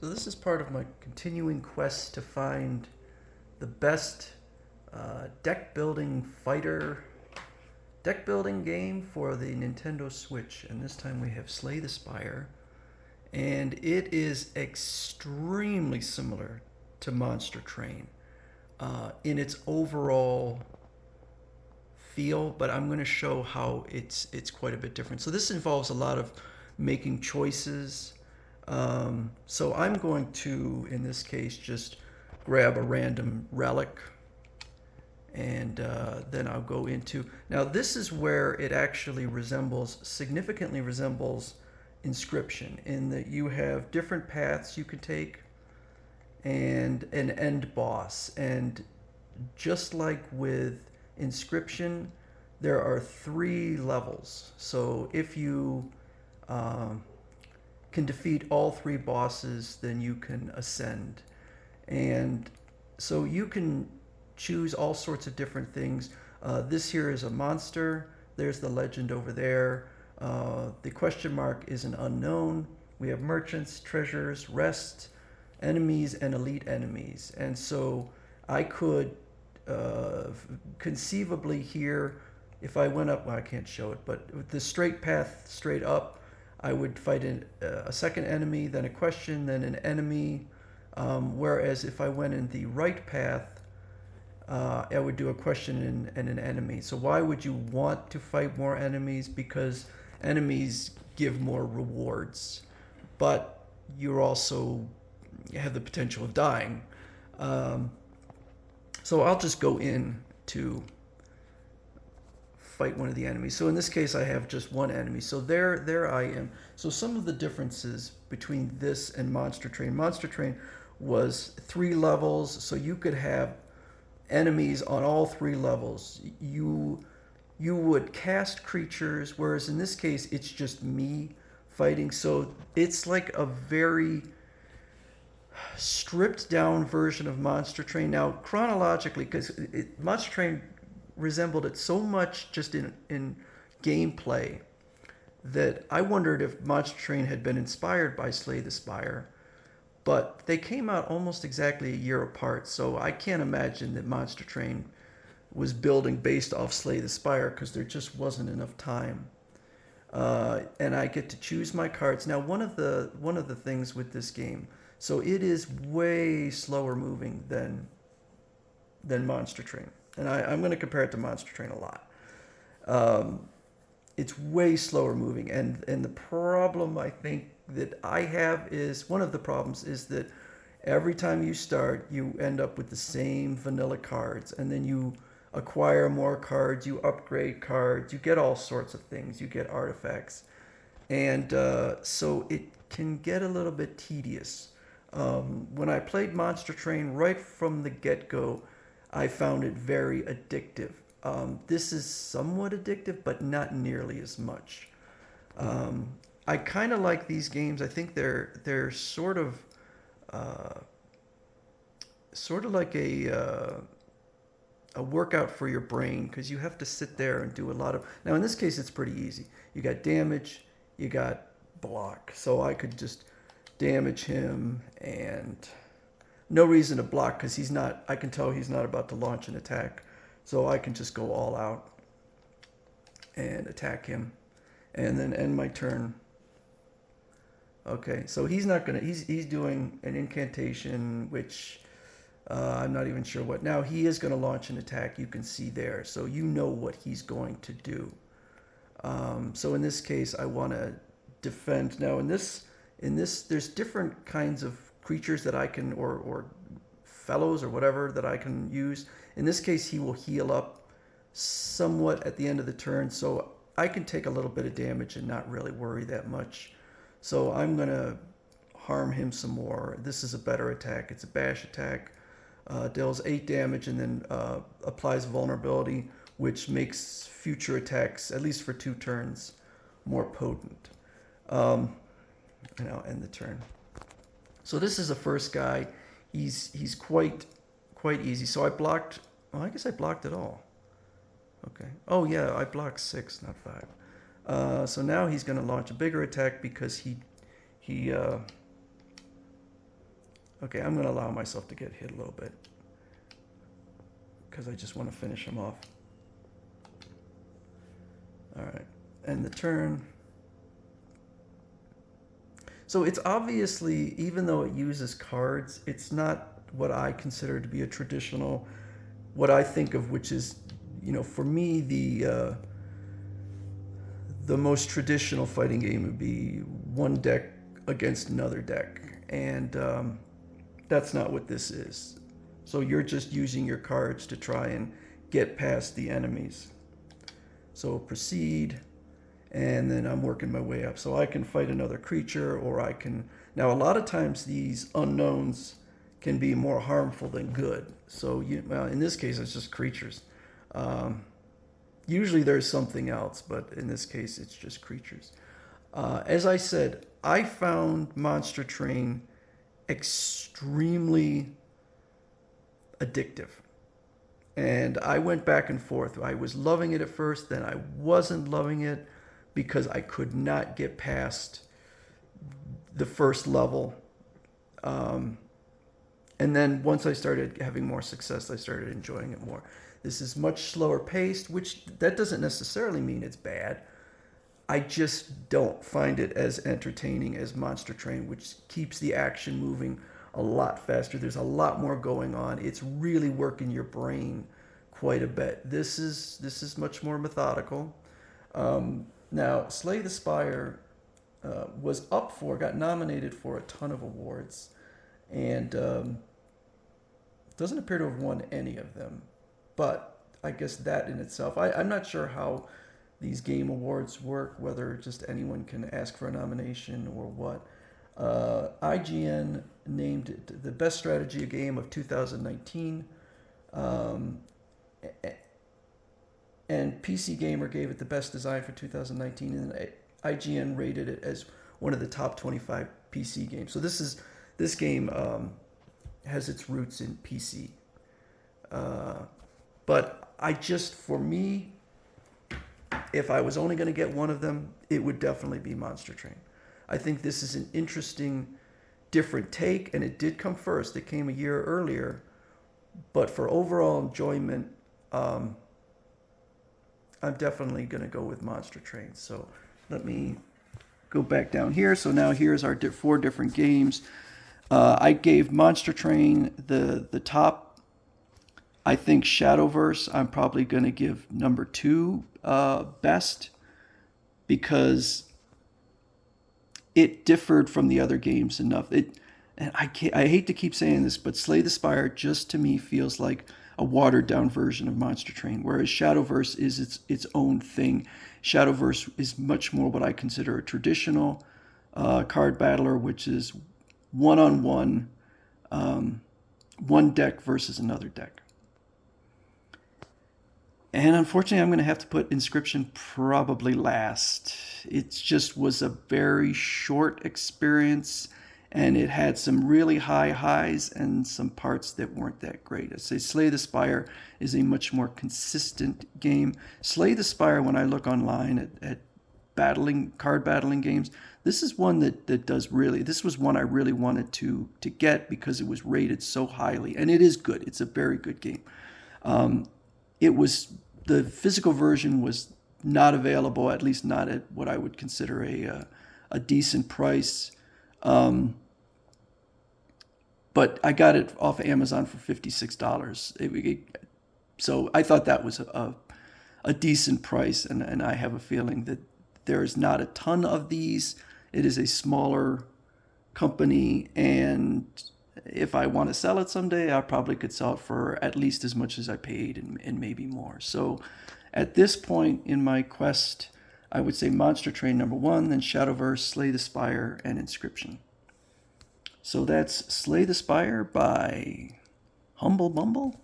So this is part of my continuing quest to find the best deck building game for the Nintendo Switch. And this time we have Slay the Spire, and it is extremely similar to Monster Train in its overall feel, but I'm going to show how it's quite a bit different. So this involves a lot of making choices. So I'm going to, in this case, just grab a random relic, and then I'll go into. Now this is where it actually significantly resembles Inscription, in that you have different paths you can take and an end boss. And just like with Inscription, there are 3 levels. So if you can defeat all 3 bosses, then you can ascend. And so you can choose all sorts of different things. This here is a monster. There's the legend over there. The question mark is an unknown. We have merchants, treasures, rest, enemies, and elite enemies. And so I could conceivably here, if I went up, well, I can't show it, but with the straight path straight up, I would fight a second enemy, then a question, then an enemy. Whereas if I went in the right path, I would do a question and an enemy. So why would you want to fight more enemies? Because enemies give more rewards, but you also have the potential of dying. So I'll just go in to fight one of the enemies. So in this case, I have just one enemy. So there I am. So some of the differences between this and Monster Train. Monster Train was 3 levels, so you could have enemies on all 3 levels. You would cast creatures, whereas in this case, it's just me fighting. So it's like a very stripped down version of Monster Train. Now, chronologically, because Monster Train resembled it so much just in gameplay, that I wondered if Monster Train had been inspired by Slay the Spire. But they came out almost exactly a year apart, so I can't imagine that Monster Train was building based off Slay the Spire, because there just wasn't enough time. And I get to choose my cards. Now, one of the things with this game, so it is way slower moving than Monster Train, and I'm going to compare it to Monster Train a lot. It's way slower moving, and the problem I think that I have is, one of the problems is that every time you start, you end up with the same vanilla cards, and then you acquire more cards, you upgrade cards, you get all sorts of things, you get artifacts, and so it can get a little bit tedious. When I played Monster Train right from the get-go, I found it very addictive. This is somewhat addictive, but not nearly as much. I kind of like these games. I think they're sort of like a workout for your brain, because you have to sit there and do a lot of. Now in this case, it's pretty easy. You got damage, you got block. So I could just damage him, and no reason to block, because he's not. I can tell he's not about to launch an attack, so I can just go all out and attack him, and then end my turn. Okay, so he's not gonna. He's doing an incantation, which I'm not even sure what. Now he is gonna launch an attack. You can see there, so you know what he's going to do. So in this case, I want to defend. Now in this, there's different kinds of creatures that I can, or fellows or whatever that I can use. In this case, he will heal up somewhat at the end of the turn, so I can take a little bit of damage and not really worry that much. So I'm going to harm him some more. This is a better attack. It's a bash attack. Deals 8 damage, and then applies vulnerability, which makes future attacks, at least for 2 turns, more potent. And I'll end the turn. So this is the first guy. He's quite easy. So I blocked. Well, I guess I blocked it all. Okay. Oh yeah, I blocked 6, not 5. So now he's going to launch a bigger attack, because he Okay, I'm going to allow myself to get hit a little bit because I just want to finish him off. All right, end the turn. So it's obviously, even though it uses cards, it's not what I consider to be a traditional, what I think of, which is, for me, the most traditional fighting game would be one deck against another deck. And that's not what this is. So you're just using your cards to try and get past the enemies. So proceed, and then I'm working my way up. So I can fight another creature, or I can... Now, a lot of times these unknowns can be more harmful than good. So in this case, it's just creatures. Usually there's something else, but in this case, it's just creatures. As I said, I found Monster Train extremely addictive. And I went back and forth. I was loving it at first, then I wasn't loving it because I could not get past the first level. And then once I started having more success, I started enjoying it more. This is much slower paced, which that doesn't necessarily mean it's bad. I just don't find it as entertaining as Monster Train, which keeps the action moving a lot faster. There's a lot more going on. It's really working your brain quite a bit. This is much more methodical. Now, Slay the Spire got nominated for a ton of awards, and doesn't appear to have won any of them. But I guess that in itself, I'm not sure how these game awards work, whether just anyone can ask for a nomination or what. IGN named it the best strategy game of 2019. And PC Gamer gave it the best design for 2019, and IGN rated it as one of the top 25 PC games. So this game has its roots in PC. But for me, if I was only going to get one of them, it would definitely be Monster Train. I think this is an interesting, different take, and it did come first. It came a year earlier, but for overall enjoyment, I'm definitely going to go with Monster Train. So let me go back down here. So now here's our 4 different games. I gave Monster Train the top. I think Shadowverse, I'm probably going to give number 2 best, because it differed from the other games enough. And I hate to keep saying this, but Slay the Spire just to me feels like a watered down version of Monster Train, whereas Shadowverse is its own thing. Shadowverse is much more what I consider a traditional card battler, which is one-on-one, one deck versus another deck. And unfortunately, I'm going to have to put Inscription probably last. It just was a very short experience, and it had some really high highs and some parts that weren't that great. I'd say Slay the Spire is a much more consistent game. Slay the Spire, when I look online at card battling games, this is one that does really, this was one I really wanted to get because it was rated so highly, and it is good. It's a very good game. The physical version was not available, at least not at what I would consider a decent price. But I got it off of Amazon for $56. So I thought that was a decent price, and I have a feeling that there's not a ton of these. It is a smaller company, and if I want to sell it someday, I probably could sell it for at least as much as I paid and maybe more. So at this point in my quest, I would say Monster Train number 1, then Shadowverse, Slay the Spire, and Inscription. So that's Slay the Spire by Humble Bumble.